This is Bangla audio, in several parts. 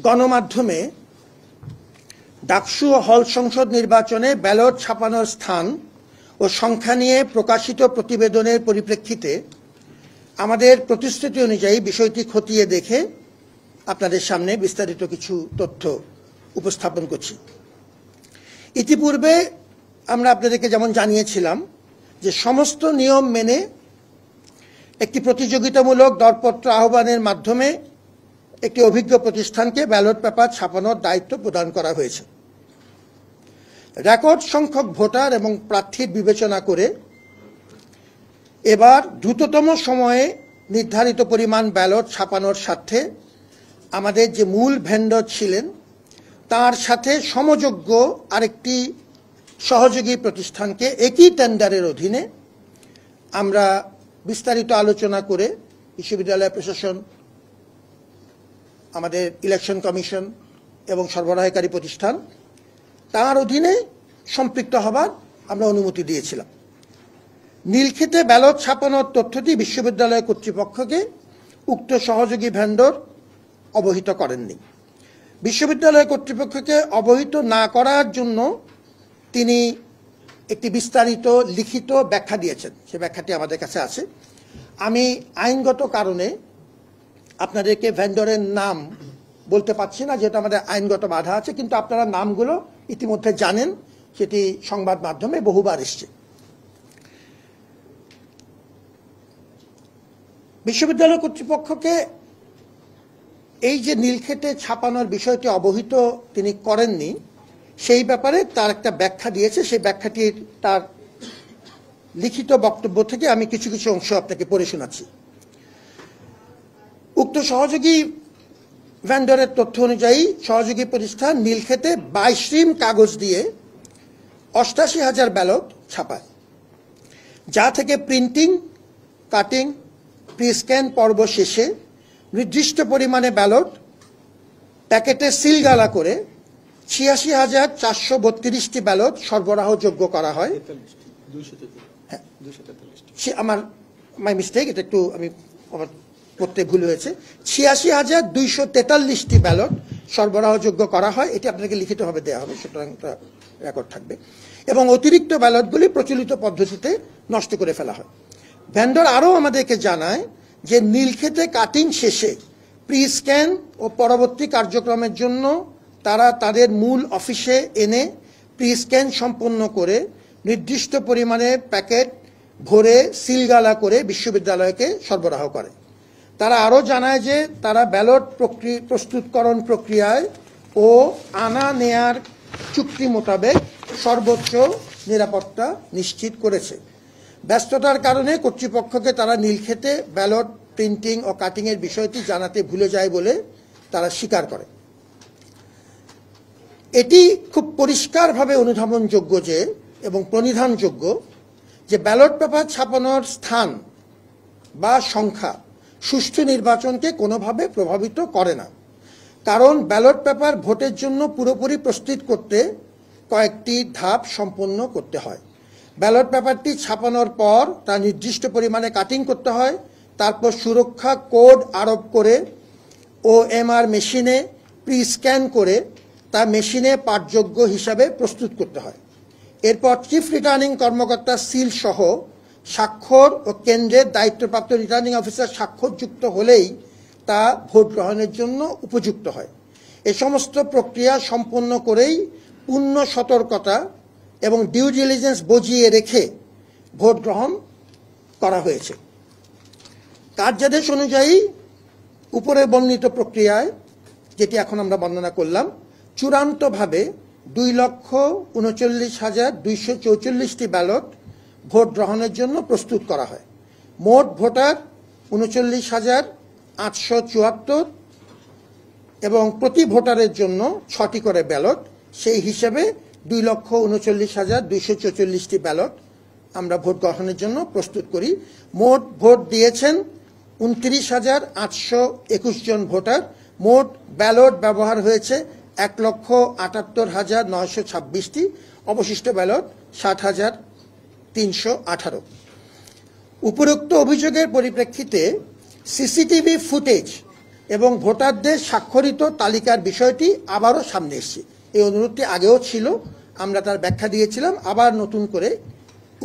গণমাধ্যমে ডাকসু ও হল সংসদ নির্বাচনে ব্যালট ছাপানোর স্থান ও সংখ্যা নিয়ে প্রকাশিত প্রতিবেদনের পরিপ্রেক্ষিতে আমাদের প্রতিশ্রুতি অনুযায়ী বিষয়টি খতিয়ে দেখে আপনাদের সামনে বিস্তারিত কিছু তথ্য উপস্থাপন করছি। ইতিপূর্বে আমরা আপনাদেরকে যেমন জানিয়েছিলাম যে সমস্ত নিয়ম মেনে একটি প্রতিযোগিতামূলক দরপত্র আহ্বানের মাধ্যমে একটি অভিজ্ঞ প্রতিষ্ঠানকে ব্যালট পেপার ছাপানোর দায়িত্ব প্রদান করা হয়েছে। রেকর্ড সংখ্যক ভোটার এবং প্রার্থীর বিবেচনা করে এবার দ্রুততম সময়ে নির্ধারিত পরিমাণ ব্যালট ছাপানোর স্বার্থে আমাদের যে মূল ভেন্ডর ছিলেন তার সাথে সমযোগ্য আরেকটি সহযোগী প্রতিষ্ঠানকে একই টেন্ডারের অধীনে আমরা বিস্তারিত আলোচনা করে বিশ্ববিদ্যালয় প্রশাসন, আমাদের ইলেকশন কমিশন এবং সরবরাহকারী প্রতিষ্ঠান তার অধীনে সম্পৃক্ত হবার আমরা অনুমতি দিয়েছিলাম। নীলক্ষেতে ব্যালট ছাপানোর তথ্যটি বিশ্ববিদ্যালয় কর্তৃপক্ষকে উক্ত সহযোগী ভেন্ডর অবহিত করেননি। বিশ্ববিদ্যালয় কর্তৃপক্ষকে অবহিত না করার জন্য তিনি একটি বিস্তারিত লিখিত ব্যাখ্যা দিয়েছেন, সে ব্যাখ্যাটি আমাদের কাছে আছে। আমি আইনগত কারণে আপনাদেরকে ভেন্ডরের নাম বলতে পারছি না, যেহেতু আমাদের আইনগত বাধা আছে, কিন্তু আপনারা নামগুলো ইতিমধ্যে জানেন, সেটি সংবাদ মাধ্যমে বহুবার এসছে। বিশ্ববিদ্যালয় কর্তৃপক্ষকে এই যে নীলক্ষেতে ছাপানোর বিষয়টি অবহিত তিনি করেননি, সেই ব্যাপারে তার একটা ব্যাখ্যা দিয়েছে। সেই ব্যাখ্যাটির তার লিখিত বক্তব্য থেকে আমি কিছু কিছু অংশ আপনাকে পড়ে শোনাচ্ছি। উক্ত সহযোগী ভেন্ডরের তথ্য অনুযায়ী সহযোগী প্রতিষ্ঠান নীলক্ষেতে 22 রিম কাগজ দিয়ে 88,000 ব্যালট ছাপায়, যা থেকে প্রিন্টিং, কাটিং, প্রি স্ক্যান পর্ব শেষে নির্দিষ্ট পরিমাণে ব্যালট প্যাকেটে সিলগালা করে 86,432টি ব্যালট সরবরাহযোগ্য করা হয়। আমার মাই মিস্টেক, এটা একটু আমি পড়তে ভুল হয়েছে। 86,243টি ব্যালট সরবরাহযোগ্য করা হয়, এটি আপনাকে লিখিতভাবে দেওয়া হবে, সুতরাং রেকর্ড থাকবে। এবং অতিরিক্ত ব্যালটগুলি প্রচলিত পদ্ধতিতে নষ্ট করে ফেলা হয়। ভেন্ডর আরও আমাদেরকে জানায় যে নীলক্ষেতে কাটিং শেষে প্রি স্ক্যান ও পরবর্তী কার্যক্রমের জন্য তারা তাদের মূল অফিসে এনে প্রি স্ক্যান সম্পন্ন করে নির্দিষ্ট পরিমাণে প্যাকেট ভরে সিলগালা করে বিশ্ববিদ্যালয়কে সরবরাহ করে। তারা আরও জানায় যে তারা ব্যালট প্রস্তুতকরণ প্রক্রিয়ায় ও আনা নেয়ার চুক্তি মোতাবেক সর্বোচ্চ নিরাপত্তা নিশ্চিত করেছে। ব্যস্ততার কারণে কর্তৃপক্ষকে তারা নীলক্ষেতে ব্যালট প্রিন্টিং ও কাটিংয়ের বিষয়টি জানাতে ভুলে যায় বলে তারা স্বীকার করে। এটি খুব পরিষ্কারভাবে অনুধাবনযোগ্য যে এবং প্রণিধানযোগ্য যে ব্যালট পেপার ছাপানোর স্থান বা সংখ্যা সুষ্ঠু নির্বাচনকে কোনোভাবে প্রভাবিত করে না। কারণ ব্যালট পেপার ভোটের জন্য পুরোপুরি প্রস্তুত করতে কয়েকটি ধাপ সম্পন্ন করতে হয়। ব্যালট পেপারটি ছাপানোর পর তা নির্দিষ্ট পরিমাণে কাটিং করতে হয়, তারপর সুরক্ষা কোড আরোপ করে OMR মেশিনে প্রি স্ক্যান করে তা মেশিনে পাঠযোগ্য হিসাবে প্রস্তুত করতে হয়। এরপর চিফ রিটার্নিং কর্মকর্তা সিল সহ স্বাক্ষর ও কেন্দ্রের দায়িত্বপ্রাপ্ত রিটার্নিং অফিসার স্বাক্ষরযুক্ত হলেই তা ভোট গ্রহণের জন্য উপযুক্ত হয়। এ সমস্ত প্রক্রিয়া সম্পন্ন করেই পূর্ণ সতর্কতা এবং ডিউ ডিলিজেন্স বজিয়ে রেখে ভোট গ্রহণ করা হয়েছে। কার্যাদেশ অনুযায়ী উপরে বর্ণিত প্রক্রিয়ায়, যেটি এখন আমরা বর্ণনা করলাম, চূড়ান্তভাবে 2,39,244টি ব্যালট ভোট গ্রহণের জন্য প্রস্তুত করা হয়। মোট ভোটার 39,874 এবং প্রতি ভোটারের জন্য 6টি করে ব্যালট। সেই হিসেবে 2,39,244টি ব্যালট আমরা ভোট গ্রহণের জন্য প্রস্তুত করি। মোট ভোট দিয়েছেন 29,821 জন ভোটার। মোট ব্যালট ব্যবহার হয়েছে 1,78,926টি। অবশিষ্ট ব্যালট 60,318। উপরোক্ত অভিযোগের পরিপ্রেক্ষিতে সিসিটিভি ফুটেজ এবং ভোটারদের স্বাক্ষরিত তালিকার বিষয়টি আবারও সামনে এসেছে। এই অনুরোধটি আগেও ছিল, আমরা তার ব্যাখ্যা দিয়েছিলাম, আবার নতুন করে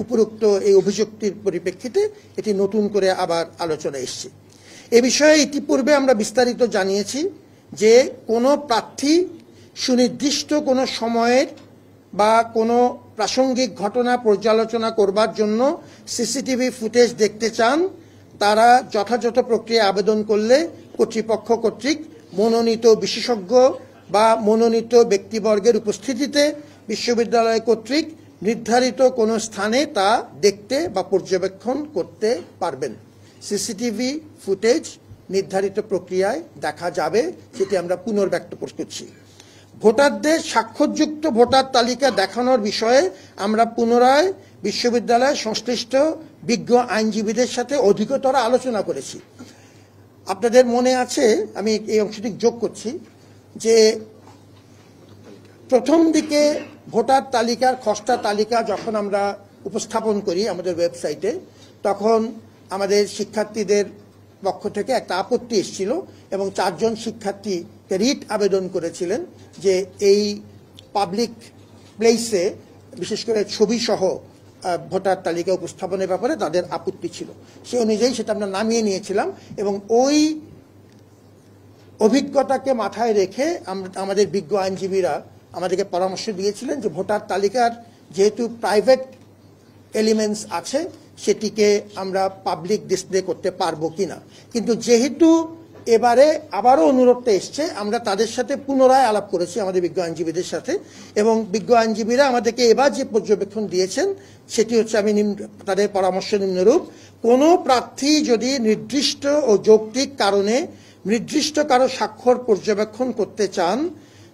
উপরোক্ত এই অভিযোগটির পরিপ্রেক্ষিতে এটি নতুন করে আবার আলোচনা এসেছে। এ বিষয়ে ইতিপূর্বে আমরা বিস্তারিত জানিয়েছি যে কোনো প্রার্থী সুনির্দিষ্ট কোনো সময়ের বা কোনো প্রাসঙ্গিক ঘটনা পর্যালোচনা করবার জন্য সিসিটিভি ফুটেজ দেখতে চান, তারা যথাযথ প্রক্রিয়া আবেদন করলে কর্তৃপক্ষ কর্তৃক মনোনীত বিশেষজ্ঞ বা মনোনীত ব্যক্তিবর্গের উপস্থিতিতে বিশ্ববিদ্যালয় কর্তৃক নির্ধারিত কোনো স্থানে তা দেখতে বা পর্যবেক্ষণ করতে পারবেন। সিসিটিভি ফুটেজ নির্ধারিত প্রক্রিয়ায় দেখা যাবে, সেটি আমরা পুনর্ব্যক্ত করছি। ভোটারদের স্বাক্ষরযুক্ত ভোটার তালিকা দেখানোর বিষয়ে আমরা পুনরায় বিশ্ববিদ্যালয়ের সংশ্লিষ্ট বিজ্ঞ আইনজীবীদের সাথে অধিকতর আলোচনা করেছি। আপনাদের মনে আছে, আমি এই অংশটি যোগ করছি, যে প্রথম দিকে ভোটার তালিকার খসড়া তালিকা যখন আমরা উপস্থাপন করি আমাদের ওয়েবসাইটে, তখন আমাদের শিক্ষার্থীদের পক্ষ থেকে একটা আপত্তি এসেছিল এবং 4 জন শিক্ষার্থী রিট আবেদন করেছিলেন যে এই পাবলিক প্লেসে বিশেষ করে ছবি সহ ভোটার তালিকা উপস্থাপনের ব্যাপারে তাদের আপত্তি ছিল। সে অনুযায়ী সেটা আমরা নামিয়ে নিয়েছিলাম এবং ওই অভিজ্ঞতাকে মাথায় রেখে আমাদের বিজ্ঞ আইনজীবীরা আমাদেরকে পরামর্শ দিয়েছিলেন যে ভোটার তালিকার যেহেতু প্রাইভেট এলিমেন্টস আছে, সেটিকে আমরা পাবলিক ডিসপ্লে করতে পারবো কিনা। কিন্তু যেহেতু এবারে আবারও অনুরোধটা এসছে, আমরা তাদের সাথে পুনরায় আলাপ করেছি আমাদের বিজ্ঞ আইনজীবীদের সাথে, এবং বিজ্ঞ আইনজীবীরা আমাদেরকে এবার যে পর্যবেক্ষণ দিয়েছেন সেটি হচ্ছে, আমি তাদের পরামর্শ নিম্নরূপ: কোনো প্রার্থী যদি নির্দিষ্ট ও যৌক্তিক কারণে নির্দিষ্ট কারো স্বাক্ষর পর্যবেক্ষণ করতে চান,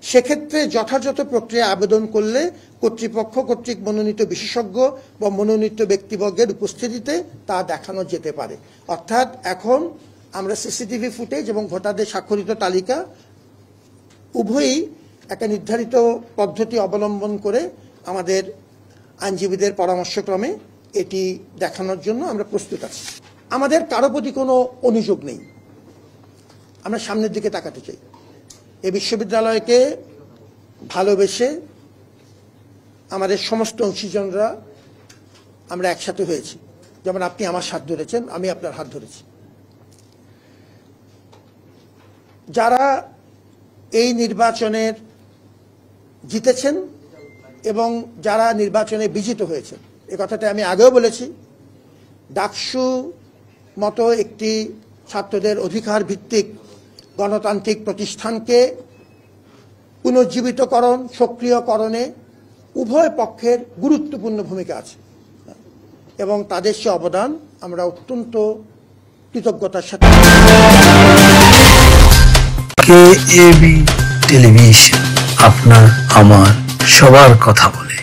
সেক্ষেত্রে যথাযথ প্রক্রিয়া আবেদন করলে কর্তৃপক্ষ কর্তৃক মনোনীত বিশেষজ্ঞ বা মনোনীত ব্যক্তিবর্গের উপস্থিতিতে তা দেখানো যেতে পারে। অর্থাৎ এখন আমরা সিসিটিভি ফুটেজ এবং ভোটারদের স্বাক্ষরিত তালিকা উভয়ই একটা নির্ধারিত পদ্ধতি অবলম্বন করে আমাদের আইনজীবীদের পরামর্শক্রমে এটি দেখানোর জন্য আমরা প্রস্তুত আছি। আমাদের কারো প্রতি কোনো অভিযোগ নেই, আমরা সামনের দিকে তাকাতে চাই। এই বিশ্ববিদ্যালয়কে ভালোবেসে আমাদের সমস্ত অংশীজনরা আমরা একসাথে হয়েছি। যেমন আপনি আমার হাত ধরেছেন, আমি আপনার হাত ধরেছি। যারা এই নির্বাচনের জিতেছেন এবং যারা নির্বাচনে বিজিত হয়েছেন, এ কথাটা আমি আগেও বলেছি, ডাকসু মতো একটি ছাত্রদের অধিকার ভিত্তিক গণতান্ত্রিক প্রতিষ্ঠানকে পুনর্জীবিতকরণ, সক্রিয়করণে উভয় পক্ষের গুরুত্বপূর্ণ ভূমিকা আছে এবং তাদের সে অবদান আমরা অত্যন্ত কৃতজ্ঞতার সাথে। কেএবি টেলিভিশন, আপনার আমার সবার কথা বলে।